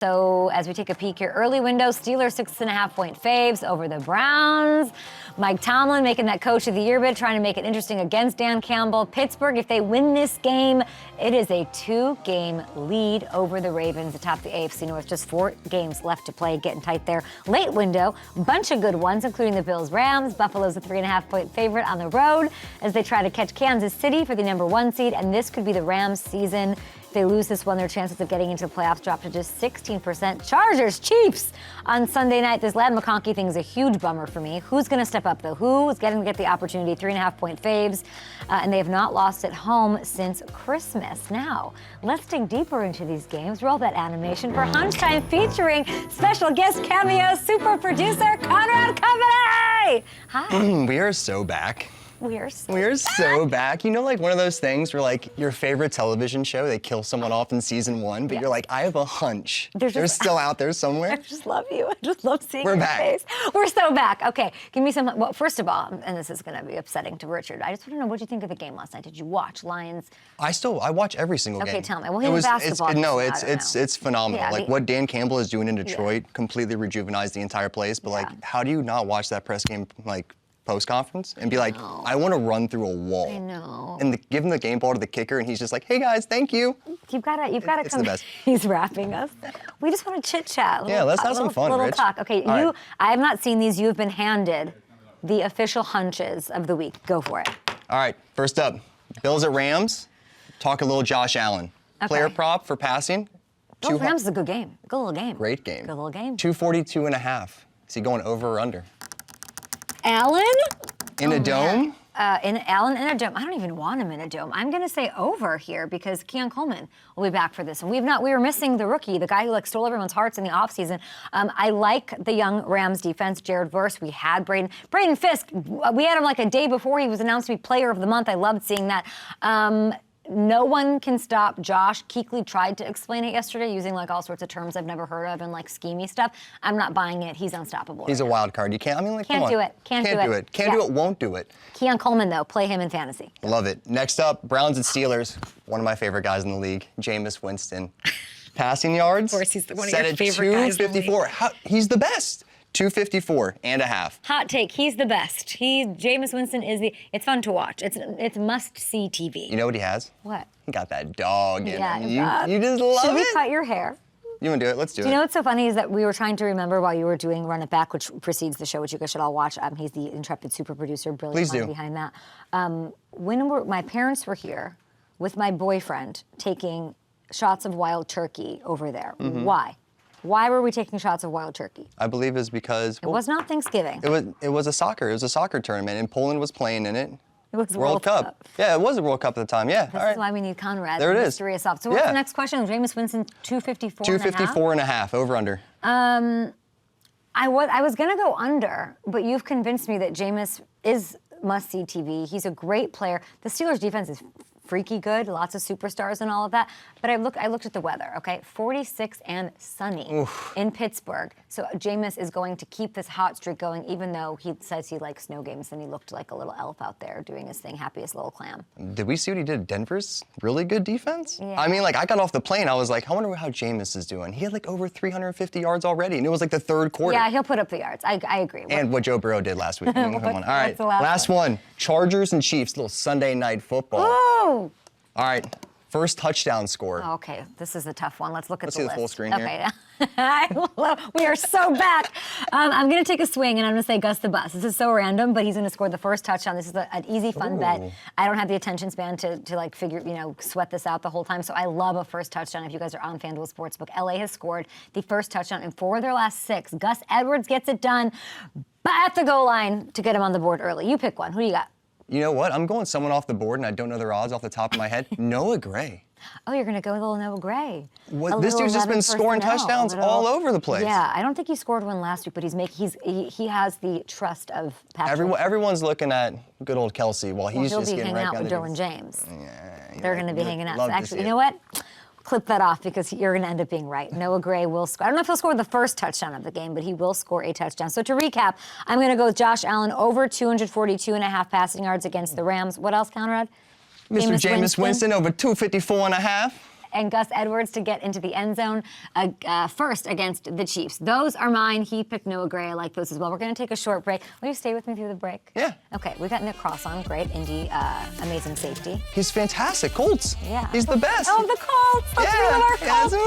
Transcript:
So as we take a peek here, early window, Steelers 6.5-point faves over the Browns. Mike Tomlin making that coach of the year bid, trying to make it interesting against Dan Campbell. Pittsburgh, if they win this game, it is a 2-game lead over the Ravens atop the AFC North. Just 4 games left to play, getting tight there. Late window, bunch of good ones, including the Bills-Rams. Buffalo's a 3.5-point favorite on the road as they try to catch Kansas City for the #1 seed, and this could be the Rams' season. If they lose this one, their chances of getting into the playoffs drop to just 16%. Chargers, Chiefs on Sunday night. This Ladd McConkey thing is a huge bummer for me. Who's going to step up, though? Who's going to get the opportunity? 3.5-point faves, and they have not lost at home since Christmas. Now, let's dig deeper into these games. Roll that animation for Hunch Time featuring special guest cameo super producer Conrad Company. Hi. We are so back. We are so back. You know, like one of those things where like your favorite television show, they kill someone off in season 1, but you're like, I have a hunch. They're still out there somewhere. I just love you. I just love seeing We're your back. face. We're so back. Okay, give me some. Well, first of all, and this is going to be upsetting to Richard, I just want to know, what did you think of the game last night? Did you watch Lions? I watch every single game. Okay, tell me. Well, he was basketball. It's phenomenal. Yeah, like what Dan Campbell is doing in Detroit completely rejuvenized the entire place. But like, how do you not watch that press game like post conference and be like, I want to run through a wall. I know. And give him the game ball to the kicker, and he's just like, hey guys, thank you. You've got to come. It's the best. He's wrapping us. We just want to chit chat. Yeah, let's have some fun, Little Rich. talk. Okay, All right. I have not seen these. You have been handed the official hunches of the week. Go for it. All right, first up, Bills at Rams. Talk a little Josh Allen. Okay. Player prop for passing. Bills Rams is a good game. Good little game. Great game. Good little game. 242.5. Is he going over or under? Allen? In a dome? Allen in a dome. I don't even want him in a dome. I'm going to say over here because Keon Coleman will be back for this. And we were missing the rookie, the guy who like stole everyone's hearts in the offseason. I like the young Rams defense. Jared Verse, we had Braden Fisk. We had him like a day before he was announced to be player of the month. I loved seeing that. No one can stop Josh. Kuechly tried to explain it yesterday using like all sorts of terms I've never heard of and like schemey stuff. I'm not buying it. He's unstoppable. He's a wild card. You can't, I mean, like, Can't come do on. it. Can't do it. Can't do it, won't do it. Keon Coleman, though, play him in fantasy. Love it. Next up, Browns and Steelers. One of my favorite guys in the league, Jameis Winston. Passing yards. Of course, he's one of your favorite guys in the league. 254. He's the best. 254.5. Hot take, he's the best. Jameis Winston it's fun to watch. It's must-see TV. You know what he has? What? He got that dog in him. Yeah, You just love it. Should we cut your hair? You want to do it? Let's do it. You know what's so funny is that we were trying to remember while you were doing Run It Back, which precedes the show, which you guys should all watch. He's the intrepid super producer, brilliant Please mind do. behind that. When my parents were here with my boyfriend taking shots of wild turkey over there. Mm-hmm. Why? Why were we taking shots of wild turkey? I believe it's because It was not Thanksgiving. It was a soccer tournament, and Poland was playing in it. It was World Cup. Yeah, it was a World Cup at the time. Yeah. This is why we need Conrad. There it is. Mystery is solved. So what's the next question? Jameis Winston, 254. 254.5, over under. I was gonna go under, but you've convinced me that Jameis is must-see TV. He's a great player. The Steelers' defense is freaky good, lots of superstars and all of that. But I looked at the weather, okay? 46 and sunny in Pittsburgh. So Jameis is going to keep this hot streak going, even though he says he likes snow games, and he looked like a little elf out there doing his thing, happiest little clam. Did we see what he did? Denver's really good defense? Yeah. I mean, like, I got off the plane, I was like, I wonder how Jameis is doing. He had like over 350 yards already, and it was like the third quarter. Yeah, he'll put up the yards. I agree. And what Joe Burrow did last week. Come on. All right, last one. Chargers and Chiefs, little Sunday night football. Ooh! All right, first touchdown score. Okay, this is a tough one. Let's look at Let's the see list. the full screen here. Okay, we are so back. I'm going to take a swing, and I'm going to say Gus the Bus. This is so random, but he's going to score the first touchdown. This is an easy, fun bet. I don't have the attention span to like figure, sweat this out the whole time. So I love a first touchdown. If you guys are on FanDuel Sportsbook, LA has scored the first touchdown in 4 of their last 6. Gus Edwards gets it done at the goal line to get him on the board early. You pick one. Who do you got? You know what? I'm going someone off the board, and I don't know their odds off the top of my head. Noah Gray. Oh, you're going to go with a little Noah Gray. This dude's just been scoring touchdowns all over the place. Yeah, I don't think he scored one last week, but he has the trust of Patrick. Everyone's looking at good old Kelsey while he's just getting right out with down Derwin James. Yeah, They're going to be hanging out. So love to actually, see you know what? Clip that off because you're going to end up being right. Noah Gray will score. I don't know if he'll score the first touchdown of the game, but he will score a touchdown. So to recap, I'm going to go with Josh Allen over 242.5 passing yards against the Rams. What else, Conrad? Mr. Jameis Winston over 254.5. and Gus Edwards to get into the end zone first against the Chiefs. Those are mine. He picked Noah Gray. I like those as well. We're going to take a short break. Will you stay with me through the break? Yeah. Okay, we got Nick Cross on. Great Indy, amazing safety. He's fantastic. Colts. Yeah. He's the best. Oh, the Colts. Let's Yeah. our Colts.